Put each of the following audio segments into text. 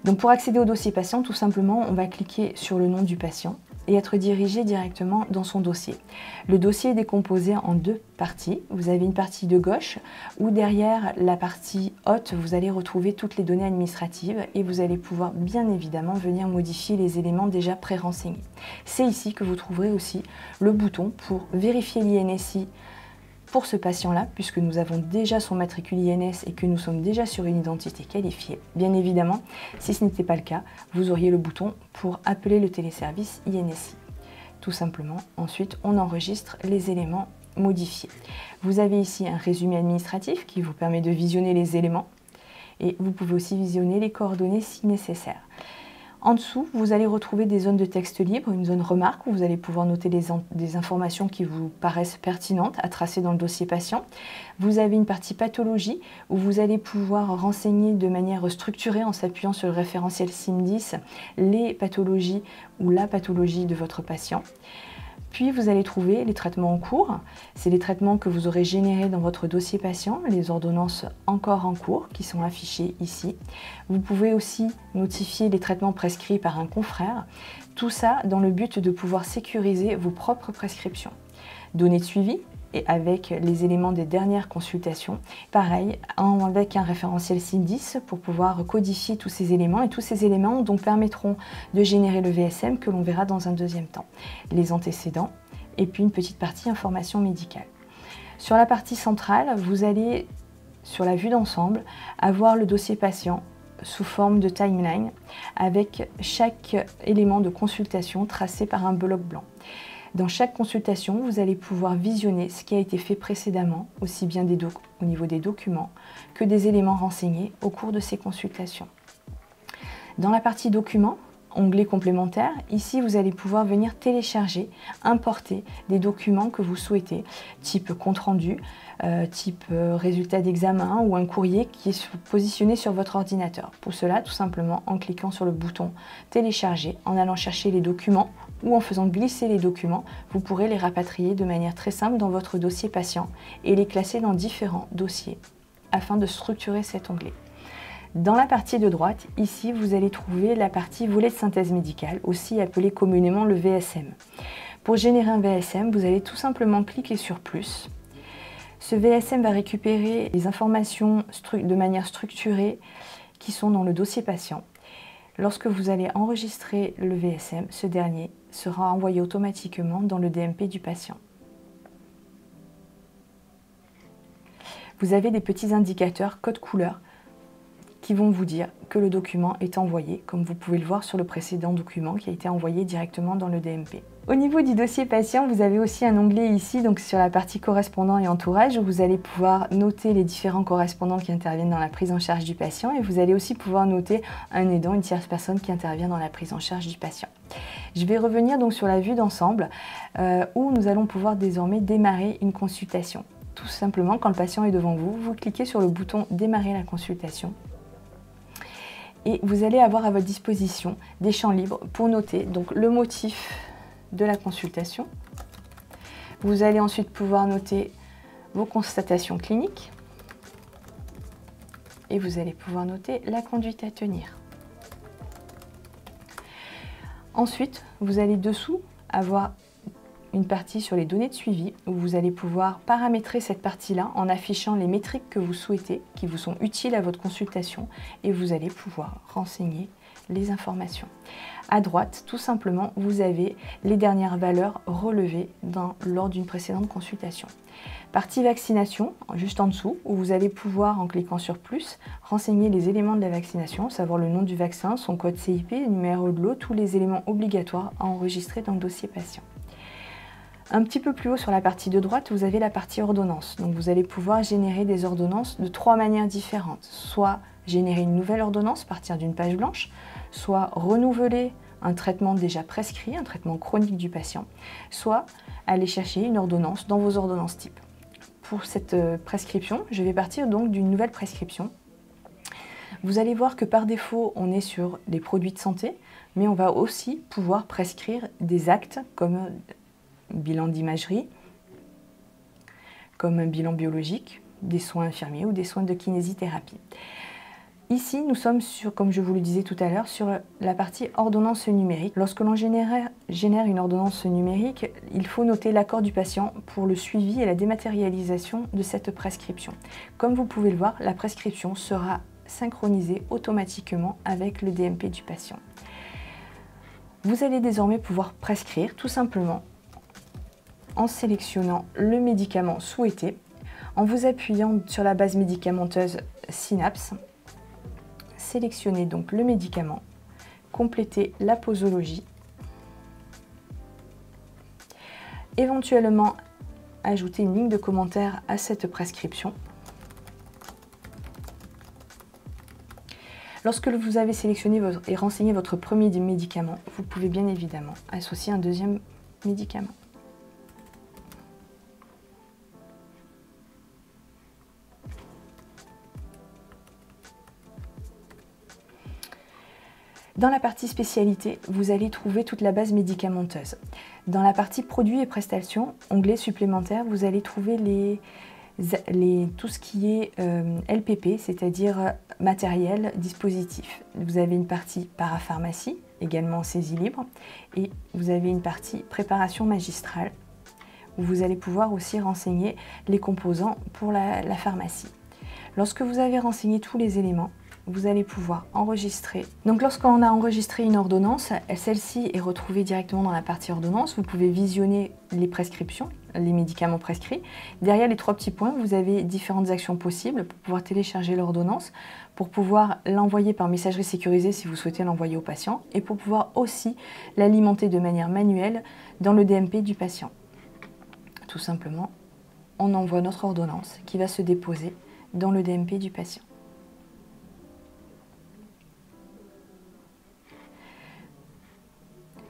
Donc pour accéder au dossier patient, tout simplement, on va cliquer sur le nom du patient et être dirigé directement dans son dossier. Le dossier est décomposé en deux parties. Vous avez une partie de gauche où derrière la partie haute, vous allez retrouver toutes les données administratives et vous allez pouvoir bien évidemment venir modifier les éléments déjà pré-renseignés. C'est ici que vous trouverez aussi le bouton pour vérifier l'INSI pour ce patient-là, puisque nous avons déjà son matricule INS et que nous sommes déjà sur une identité qualifiée. Bien évidemment, si ce n'était pas le cas, vous auriez le bouton pour appeler le téléservice INSI. Tout simplement, ensuite, on enregistre les éléments modifiés. Vous avez ici un résumé administratif qui vous permet de visionner les éléments et vous pouvez aussi visionner les coordonnées si nécessaire. En dessous, vous allez retrouver des zones de texte libre, une zone remarque où vous allez pouvoir noter des informations qui vous paraissent pertinentes à tracer dans le dossier patient. Vous avez une partie pathologie où vous allez pouvoir renseigner de manière structurée en s'appuyant sur le référentiel SIM10 les pathologies ou la pathologie de votre patient. Puis vous allez trouver les traitements en cours. C'est les traitements que vous aurez générés dans votre dossier patient, les ordonnances encore en cours qui sont affichées ici. Vous pouvez aussi notifier les traitements prescrits par un confrère. Tout ça dans le but de pouvoir sécuriser vos propres prescriptions. Données de suivi et avec les éléments des dernières consultations. Pareil, avec un référentiel SIM10 pour pouvoir codifier tous ces éléments. Et tous ces éléments donc permettront de générer le VSM que l'on verra dans un deuxième temps. Les antécédents et puis une petite partie information médicale. Sur la partie centrale, vous allez, sur la vue d'ensemble, avoir le dossier patient sous forme de timeline avec chaque élément de consultation tracé par un bloc blanc. Dans chaque consultation, vous allez pouvoir visionner ce qui a été fait précédemment, aussi bien au niveau des documents que des éléments renseignés au cours de ces consultations. Dans la partie documents, onglet complémentaire, ici vous allez pouvoir venir télécharger, importer des documents que vous souhaitez, type compte-rendu, type résultat d'examen ou un courrier qui est positionné sur votre ordinateur. Pour cela, tout simplement en cliquant sur le bouton télécharger, en allant chercher les documents ou en faisant glisser les documents, vous pourrez les rapatrier de manière très simple dans votre dossier patient et les classer dans différents dossiers afin de structurer cet onglet. Dans la partie de droite, ici, vous allez trouver la partie volet de synthèse médicale, aussi appelée communément le VSM. Pour générer un VSM, vous allez tout simplement cliquer sur plus. Ce VSM va récupérer les informations de manière structurée qui sont dans le dossier patient. Lorsque vous allez enregistrer le VSM, ce dernier sera envoyé automatiquement dans le DMP du patient. Vous avez des petits indicateurs code couleur qui vont vous dire que le document est envoyé, comme vous pouvez le voir sur le précédent document qui a été envoyé directement dans le DMP. Au niveau du dossier patient, vous avez aussi un onglet ici, donc sur la partie correspondant et entourage, où vous allez pouvoir noter les différents correspondants qui interviennent dans la prise en charge du patient et vous allez aussi pouvoir noter un aidant, une tierce personne qui intervient dans la prise en charge du patient. Je vais revenir donc sur la vue d'ensemble où nous allons pouvoir désormais démarrer une consultation. Tout simplement, quand le patient est devant vous, vous cliquez sur le bouton démarrer la consultation. Et vous allez avoir à votre disposition des champs libres pour noter donc le motif de la consultation. Vous allez ensuite pouvoir noter vos constatations cliniques et vous allez pouvoir noter la conduite à tenir. Ensuite, vous allez dessous avoir une partie sur les données de suivi où vous allez pouvoir paramétrer cette partie-là en affichant les métriques que vous souhaitez, qui vous sont utiles à votre consultation et vous allez pouvoir renseigner les informations. À droite, tout simplement, vous avez les dernières valeurs relevées lors d'une précédente consultation. Partie vaccination, juste en dessous, où vous allez pouvoir, en cliquant sur plus, renseigner les éléments de la vaccination, savoir le nom du vaccin, son code CIP, le numéro de lot, tous les éléments obligatoires à enregistrer dans le dossier patient. Un petit peu plus haut sur la partie de droite, vous avez la partie ordonnance. Donc vous allez pouvoir générer des ordonnances de trois manières différentes. Soit générer une nouvelle ordonnance à partir d'une page blanche, soit renouveler un traitement déjà prescrit, un traitement chronique du patient, soit aller chercher une ordonnance dans vos ordonnances type. Pour cette prescription, je vais partir donc d'une nouvelle prescription. Vous allez voir que par défaut, on est sur des produits de santé, mais on va aussi pouvoir prescrire des actes comme bilan d'imagerie, comme un bilan biologique, des soins infirmiers ou des soins de kinésithérapie. Ici, nous sommes sur, comme je vous le disais tout à l'heure, sur la partie ordonnance numérique. Lorsque l'on génère une ordonnance numérique, il faut noter l'accord du patient pour le suivi et la dématérialisation de cette prescription. Comme vous pouvez le voir, la prescription sera synchronisée automatiquement avec le DMP du patient. Vous allez désormais pouvoir prescrire tout simplement en sélectionnant le médicament souhaité, en vous appuyant sur la base médicamenteuse Synapse. Sélectionnez donc le médicament, complétez la posologie, éventuellement ajouter une ligne de commentaire à cette prescription. Lorsque vous avez sélectionné et renseigné votre premier médicament, vous pouvez bien évidemment associer un deuxième médicament. Dans la partie spécialité, vous allez trouver toute la base médicamenteuse. Dans la partie produits et prestations, onglet supplémentaire, vous allez trouver tout ce qui est LPP, c'est-à-dire matériel, dispositif. Vous avez une partie parapharmacie, également saisie libre, et vous avez une partie préparation magistrale, où vous allez pouvoir aussi renseigner les composants pour la pharmacie. Lorsque vous avez renseigné tous les éléments, vous allez pouvoir enregistrer. Donc lorsqu'on a enregistré une ordonnance, celle-ci est retrouvée directement dans la partie ordonnance. Vous pouvez visionner les prescriptions, les médicaments prescrits. Derrière les trois petits points, vous avez différentes actions possibles pour pouvoir télécharger l'ordonnance, pour pouvoir l'envoyer par messagerie sécurisée si vous souhaitez l'envoyer au patient, et pour pouvoir aussi l'alimenter de manière manuelle dans le DMP du patient. Tout simplement, on envoie notre ordonnance qui va se déposer dans le DMP du patient.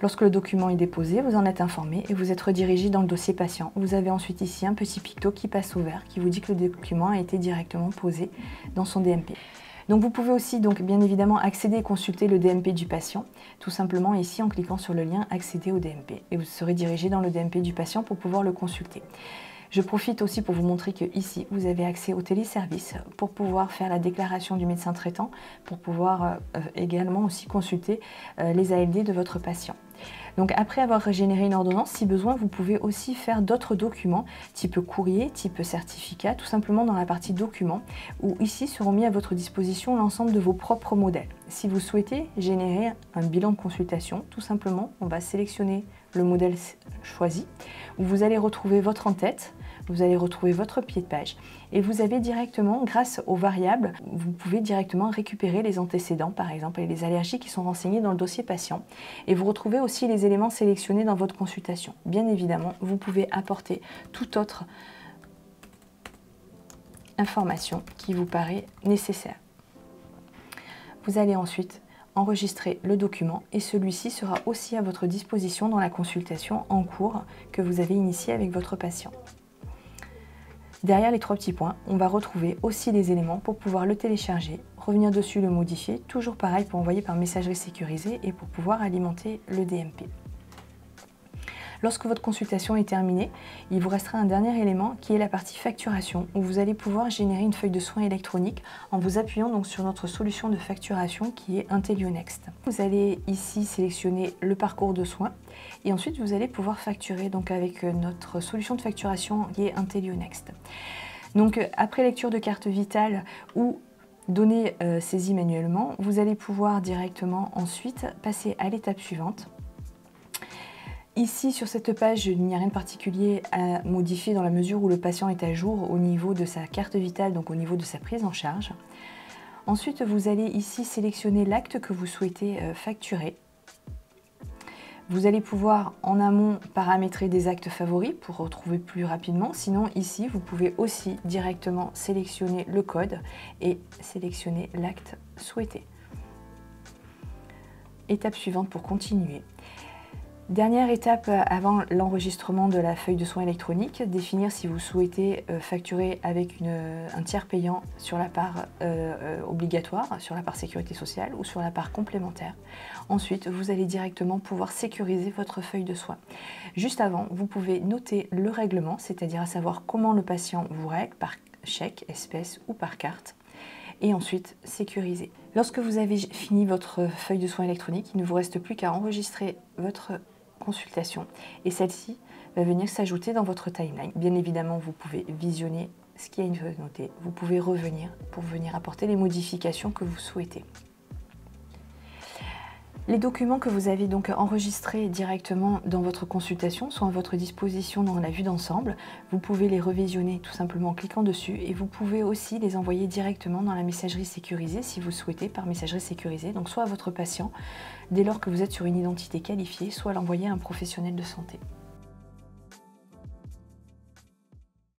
Lorsque le document est déposé, vous en êtes informé et vous êtes redirigé dans le dossier patient. Vous avez ensuite ici un petit picto qui passe au vert qui vous dit que le document a été directement posé dans son DMP. Donc vous pouvez aussi bien évidemment accéder et consulter le DMP du patient, tout simplement ici en cliquant sur le lien accéder au DMP et vous serez dirigé dans le DMP du patient pour pouvoir le consulter. Je profite aussi pour vous montrer que ici vous avez accès au téléservice pour pouvoir faire la déclaration du médecin traitant, pour pouvoir également aussi consulter les ALD de votre patient. Donc après avoir généré une ordonnance, si besoin, vous pouvez aussi faire d'autres documents, type courrier, type certificat, tout simplement dans la partie documents, où ici seront mis à votre disposition l'ensemble de vos propres modèles. Si vous souhaitez générer un bilan de consultation, tout simplement, on va sélectionner le modèle choisi, où vous allez retrouver votre en-tête, vous allez retrouver votre pied de page et vous avez directement, grâce aux variables, vous pouvez directement récupérer les antécédents par exemple et les allergies qui sont renseignées dans le dossier patient et vous retrouvez aussi les éléments sélectionnés dans votre consultation. Bien évidemment, vous pouvez apporter toute autre information qui vous paraît nécessaire. Vous allez ensuite enregistrer le document et celui-ci sera aussi à votre disposition dans la consultation en cours que vous avez initiée avec votre patient. Derrière les trois petits points, on va retrouver aussi les éléments pour pouvoir le télécharger, revenir dessus, le modifier, toujours pareil pour envoyer par messagerie sécurisée et pour pouvoir alimenter le DMP. Lorsque votre consultation est terminée, il vous restera un dernier élément qui est la partie facturation où vous allez pouvoir générer une feuille de soins électronique en vous appuyant donc sur notre solution de facturation qui est IntelioNext. Vous allez ici sélectionner le parcours de soins et ensuite vous allez pouvoir facturer donc avec notre solution de facturation qui est IntelioNext. Donc après lecture de carte vitale ou données saisies manuellement, vous allez pouvoir directement ensuite passer à l'étape suivante. Ici, sur cette page, il n'y a rien de particulier à modifier dans la mesure où le patient est à jour au niveau de sa carte vitale, donc au niveau de sa prise en charge. Ensuite, vous allez ici sélectionner l'acte que vous souhaitez facturer. Vous allez pouvoir en amont paramétrer des actes favoris pour retrouver plus rapidement. Sinon, ici, vous pouvez aussi directement sélectionner le code et sélectionner l'acte souhaité. Étape suivante pour continuer. Dernière étape avant l'enregistrement de la feuille de soins électronique, définir si vous souhaitez facturer avec un tiers payant sur la part obligatoire, sur la part sécurité sociale ou sur la part complémentaire. Ensuite, vous allez directement pouvoir sécuriser votre feuille de soins. Juste avant, vous pouvez noter le règlement, c'est-à-dire à savoir comment le patient vous règle, par chèque, espèce ou par carte. et ensuite sécuriser. Lorsque vous avez fini votre feuille de soins électronique, il ne vous reste plus qu'à enregistrer votre consultation et celle-ci va venir s'ajouter dans votre timeline. Bien évidemment, vous pouvez visionner ce qui a été noté, vous pouvez revenir pour venir apporter les modifications que vous souhaitez. Les documents que vous avez donc enregistrés directement dans votre consultation sont à votre disposition dans la vue d'ensemble. Vous pouvez les revisionner tout simplement en cliquant dessus et vous pouvez aussi les envoyer directement dans la messagerie sécurisée si vous souhaitez, par messagerie sécurisée, donc soit à votre patient dès lors que vous êtes sur une identité qualifiée, soit l'envoyer à un professionnel de santé.